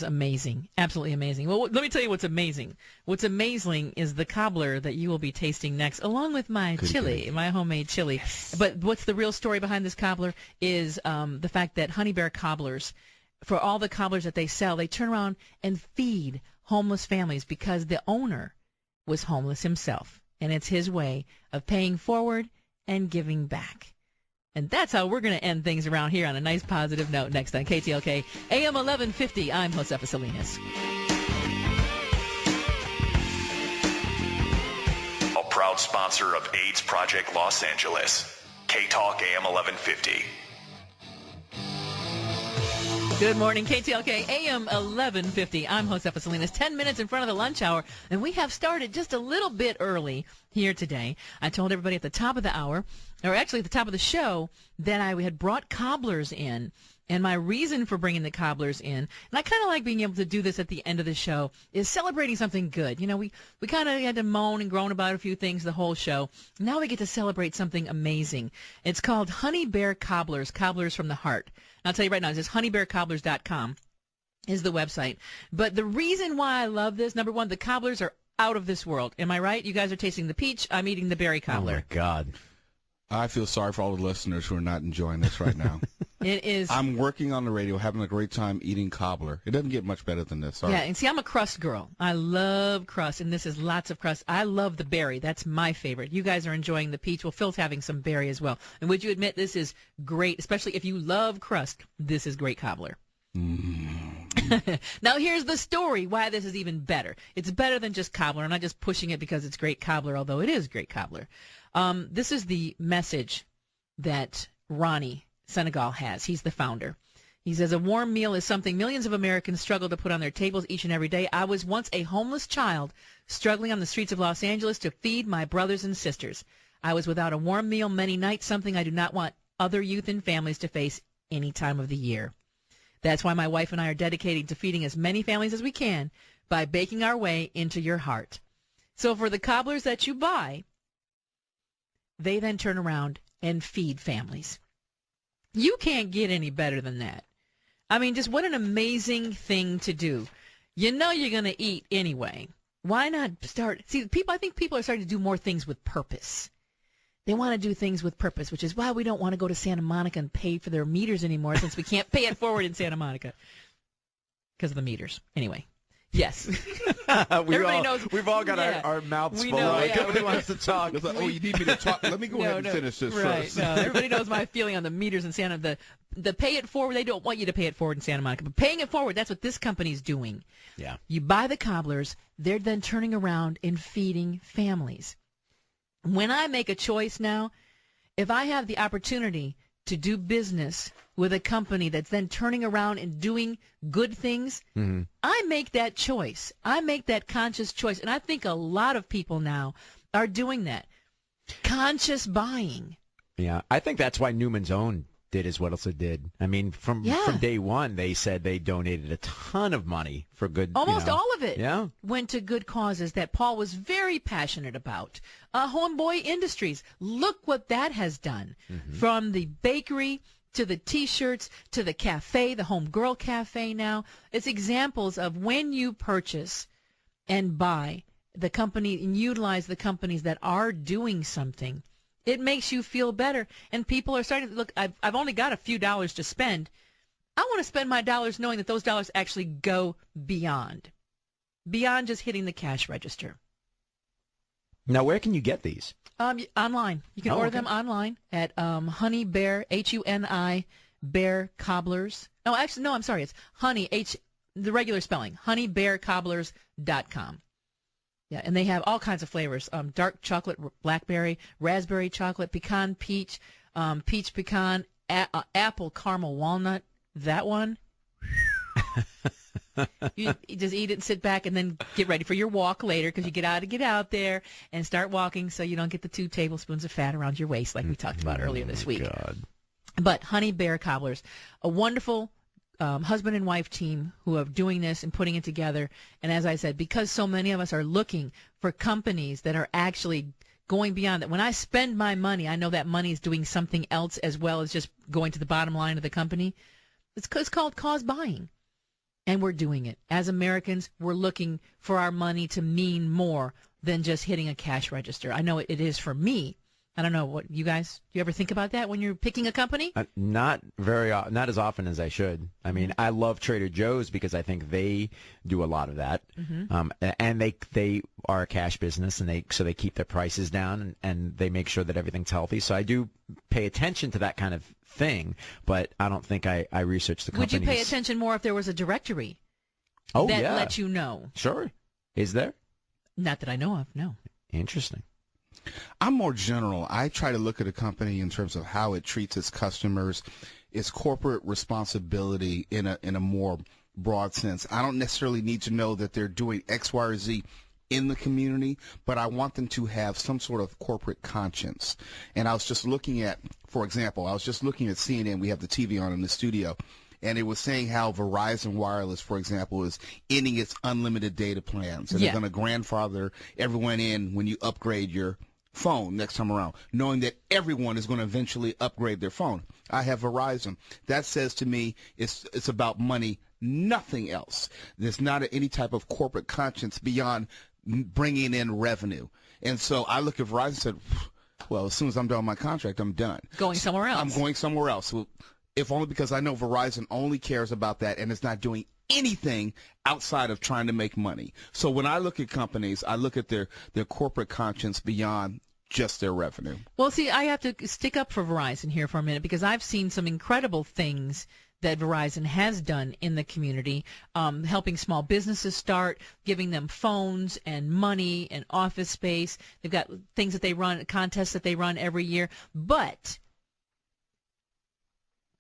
It's amazing. Absolutely amazing. Well, let me tell you what's amazing. What's amazing is the cobbler that you will be tasting next, along with my chili, my homemade chili. Yes. But what's the real story behind this cobbler is the fact that Honey Bear Cobblers, for all the cobblers that they sell, they turn around and feed homeless families because the owner was homeless himself. And it's his way of paying forward and giving back. And that's how we're going to end things around here on a nice positive note next on KTLK AM 1150. I'm Josefa Salinas. A proud sponsor of AIDS Project Los Angeles. K-Talk AM 1150. Good morning, KTLK AM 1150. I'm Josefa Salinas, 10 minutes in front of the lunch hour, and we have started just a little bit early here today. I told everybody at the top of the hour, or actually at the top of the show, that I had brought cobblers in, and my reason for bringing the cobblers in, and I kind of like being able to do this at the end of the show, is celebrating something good. You know, we kind of had to moan and groan about a few things the whole show. Now we get to celebrate something amazing. It's called Honey Bear Cobblers, Cobblers from the Heart. I'll tell you right now, it's just honeybearcobblers.com is the website. But the reason why I love this, number one, the cobblers are out of this world. Am I right? You guys are tasting the peach. I'm eating the berry cobbler. Oh, my God. I feel sorry for all the listeners who are not enjoying this right now. It is. I'm working on the radio, having a great time eating cobbler. It doesn't get much better than this. Sorry. Yeah, and see, I'm a crust girl. I love crust, and this is lots of crust. I love the berry. That's my favorite. You guys are enjoying the peach. Well, Phil's having some berry as well. And would you admit this is great, especially if you love crust, this is great cobbler. Now, here's the story why this is even better. It's better than just cobbler. I'm not just pushing it because it's great cobbler, although it is great cobbler. This is the message that Ronnie Senegal has. He's the founder. He says, a warm meal is something millions of Americans struggle to put on their tables each and every day. I was once a homeless child struggling on the streets of Los Angeles to feed my brothers and sisters. I was without a warm meal many nights, something I do not want other youth and families to face any time of the year. That's why my wife and I are dedicated to feeding as many families as we can by baking our way into your heart. So for the cobblers that you buy, they then turn around and feed families. You can't get any better than that. I mean, just what an amazing thing to do. You know you're going to eat anyway. Why not start? See, I think people are starting to do more things with purpose. They want to do things with purpose, which is why we don't want to go to Santa Monica and pay for their meters anymore, since we can't pay it forward in Santa Monica because of the meters. Anyway. Yes. Everybody knows. We've all got our mouths full. Nobody wants to talk. It's like, oh, you need me to talk? Let me go ahead and finish this first. No, everybody knows my feeling on the meters in Santa. The pay it forward, they don't want you to pay it forward in Santa Monica. But paying it forward, that's what this company's doing. Yeah. You buy the cobblers, they're then turning around and feeding families. When I make a choice now, if I have the opportunity to do business with a company that's then turning around and doing good things, I make that choice. I make that conscious choice. And I think a lot of people now are doing that. Conscious buying. Yeah, I think that's why Newman's Own did as well as it did. I mean, from day one, they said they donated a ton of money for good. Almost all of it Yeah. went to good causes that Paul was very passionate about. Homeboy Industries, look what that has done. From the bakery to the T-shirts to the cafe, the Homegirl Cafe now. It's examples of when you purchase and buy the company and utilize the companies that are doing something. It makes you feel better, and people are starting to look. I've only got a few dollars to spend. I want to spend my dollars knowing that those dollars actually go beyond just hitting the cash register. Now, where can you get these? Online. You can order them online at Honey Bear, Huni Bear Cobblers. No, actually, no. I'm sorry. It's Honey the regular spelling. honeybearcobblers.com. Yeah, and they have all kinds of flavors, dark chocolate, blackberry, raspberry chocolate, pecan peach, peach pecan, apple caramel walnut, that one. You just eat it and sit back and then get ready for your walk later because you get out there and start walking so you don't get the 2 tablespoons of fat around your waist like we talked about earlier this week. God. But Honey Bear Cobblers, a wonderful husband and wife team who are doing this and putting it together. And as I said, because so many of us are looking for companies that are actually going beyond that. When I spend my money, I know that money is doing something else as well as just going to the bottom line of the company. It's called cause buying. And we're doing it. As Americans, we're looking for our money to mean more than just hitting a cash register. I know it is for me. I don't know what you guys, do you ever think about that when you're picking a company? Not as often as I should. I mean, I love Trader Joe's because I think they do a lot of that. And they are a cash business, and they keep their prices down, and they make sure that everything's healthy. So I do pay attention to that kind of thing, but I don't think I research the companies. Would you pay attention more if there was a directory that let you know? Sure. Is there? Not that I know of, no. Interesting. I'm more general. I try to look at a company in terms of how it treats its customers, its corporate responsibility in a more broad sense. I don't necessarily need to know that they're doing X, Y, or Z in the community, but I want them to have some sort of corporate conscience. And I was just looking at, for example, CNN. We have the TV on in the studio. And it was saying how Verizon Wireless, for example, is ending its unlimited data plans. And they're going to grandfather everyone in when you upgrade your phone next time around, knowing that everyone is going to eventually upgrade their phone. I have Verizon. That says to me it's about money, nothing else. There's not any type of corporate conscience beyond bringing in revenue. And so I look at Verizon and said, well, as soon as I'm done with my contract, I'm done. Going somewhere else. I'm going somewhere else. Well, if only because I know Verizon only cares about that and is not doing anything outside of trying to make money. So when I look at companies, I look at their corporate conscience beyond just their revenue. Well, see, I have to stick up for Verizon here for a minute because I've seen some incredible things that Verizon has done in the community, helping small businesses start, giving them phones and money and office space. They've got things that they run, contests that they run every year. But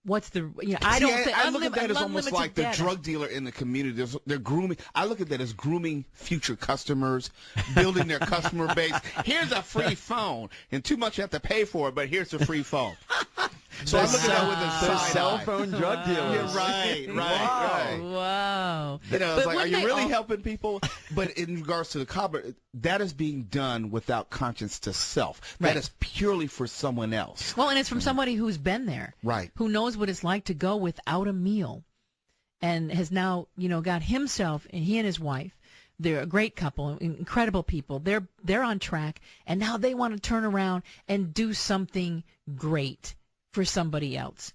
what's the, I don't think, I look at that as almost like the data. drug dealer in the community. They're grooming. I look at that as grooming future customers, building their customer base. Here's a free phone, and too much you have to pay for it, but here's a free phone. So I look at that with a cell phone drug dealers. Yeah, right. Wow. It's like, are you really helping people? But in regards to the cobbler, that is being done without conscience to self. That is purely for someone else. Well, and it's from somebody who's been there. Right. Who knows what it's like to go without a meal and has now, got himself, and he and his wife, they're a great couple, incredible people. They're on track, and now they want to turn around and do something great for somebody else.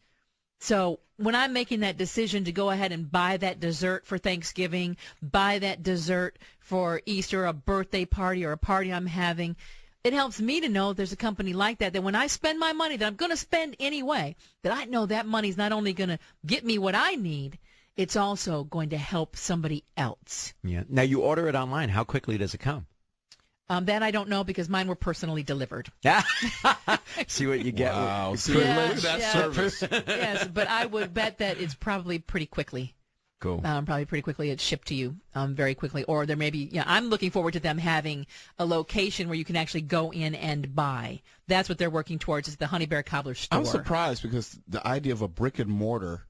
So when I'm making that decision to go ahead and buy that dessert for Thanksgiving, buy that dessert for Easter, a birthday party or a party I'm having, it helps me to know there's a company like that when I spend my money that I'm going to spend anyway, that I know that money's not only going to get me what I need, it's also going to help somebody else. Yeah. Now, you order it online. How quickly does it come? That I don't know because mine were personally delivered. See what you get. Wow. With Look at that service. Yes, but I would bet that it's probably pretty quickly. Cool. Probably pretty quickly. It's shipped to you very quickly. Or there may be, I'm looking forward to them having a location where you can actually go in and buy. That's what they're working towards, is the Honey Bear Cobbler store. I'm surprised because the idea of a brick and mortar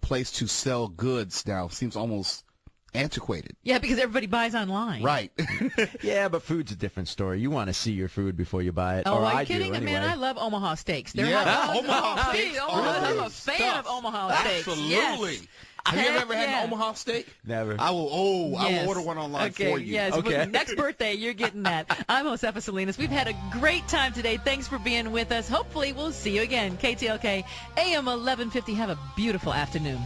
place to sell goods now seems almost antiquated. Yeah, because everybody buys online. Right. Yeah, but food's a different story. You want to see your food before you buy it. Oh, or are you I kidding? do, anyway. Man, I love Omaha steaks. They're Omaha steaks. I'm a fan of Omaha steaks. Absolutely. Yes. Have you ever had an Omaha steak? Never. I will order one online for you. Yes. Okay. Well, next birthday, you're getting that. I'm Josefa Salinas. We've had a great time today. Thanks for being with us. Hopefully, we'll see you again. KTLK, AM 1150. Have a beautiful afternoon.